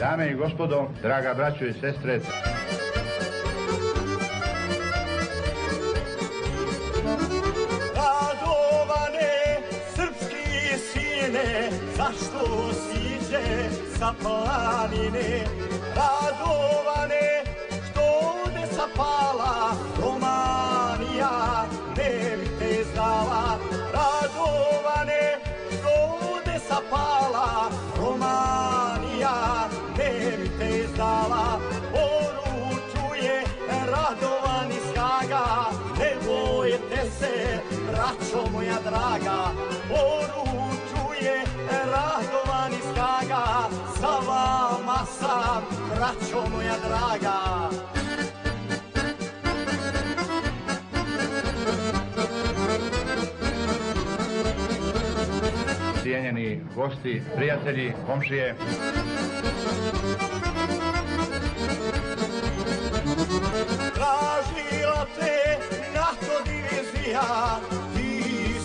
Dame i gospodo, draga braćo i sestre, Radovane, srpski sine, zašto siđe sa planine? Radovane, što ovde zapala Romanija, ne bi te znala. Radovane, što ovde zapala Romanija, ne bi te znala. Poručuje Radovan iz Haga, ne bojte se, braćo moja draga. Poručuje Radovan iz Haga, sa vama sam, braćo moja draga. cijenjeni gosti, prijatelji, komšije. Tražila te NATO divizija, ti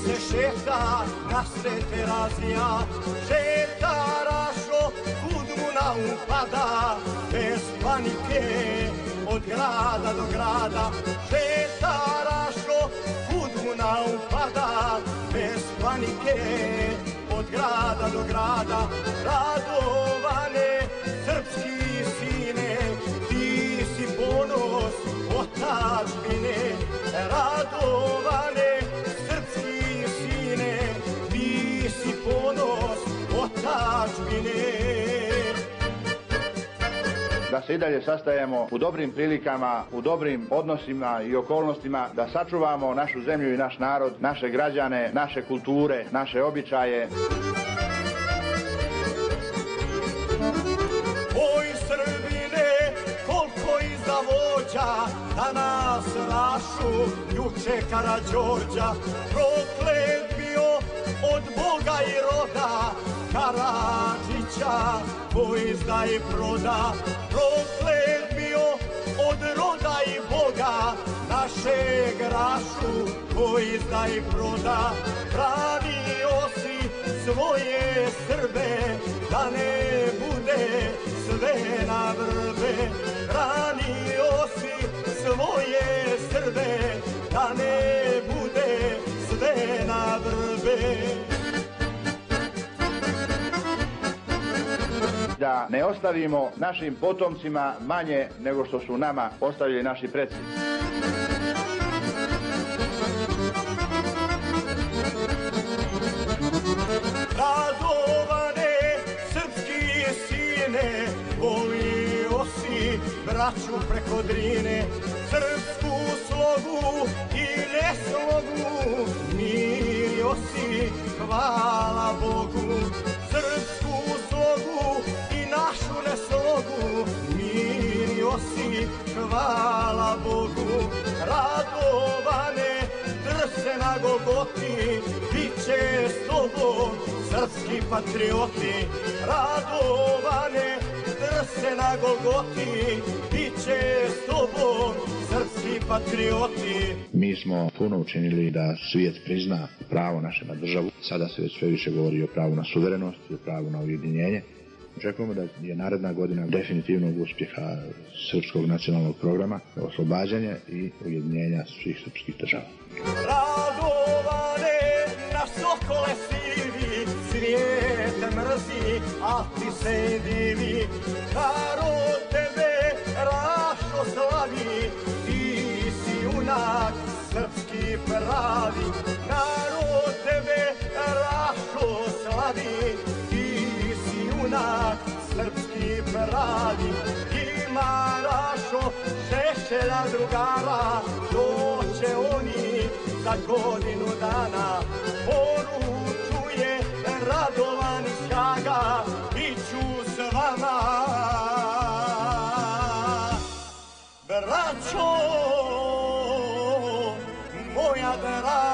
se šeta na sred Terazija. Šeta Rašo, kud mu na upada, bez panike, od grada do grada. Šeta Rašo, kud mu na upada, bez panike, od grada do grada. Radovane, srpski sine, ti si ponos otadžbine. Radovane, srpski sine, ti si ponos otadžbine. Da se i dalje sastajemo u dobrim prilikama, u dobrim odnosima i okolnostima, da sačuvamo našu zemlju i naš narod, naše građane, naše kulture, naše običaje. Oj Srbine, koliko iza vođa, da nas rašu juče Karađorđa. Proklet bio od Boga i roda, Karadžića, ko izda i proda. Proklet bio od roda i Boga, našeg Rašu, ko izda i proda. Branio si svoje Srbe, da ne bude sve na vrbe. Branio si svoje Srbe, da ne bude sve na vrbe. Da ne ostavimo našim potomcima manje nego što su nama ostavili naši preci. Radovane, srpski sine, volio si braću preko Drine. Srpsku slogu i neslogu mirio si, hvala Bogu. Srpsku slogu i našu neslogu mirio si, hvala Bogu. Radovane, drse na Golgoti, bit će s tobom srpski patrioti. Radovane, drse na Golgoti, bit će s tobom srpski patrioti. Mi smo puno učinili da svijet prizna pravo naše na državu. Sada se već sve više govori o pravu na suverenost i o pravu na ujedinjenje. Očekujemo da je naredna godina definitivnog uspjeha srpskog nacionalnog programa, oslobađanje i ujedinjenja svih srpskih država. Radovane, naš sokole sivi, svijet mrzi, a ti se divi. Narod tebe Rašo slavi, ti si junak srpski pravi. Narod tebe Rašo slavi, ti si junak srpski pravi. Ima Rašo Šešelja drugara, doće oni za godinu dana. Poručuje Radovan iz Haga, biću s vama, braćo moja draga.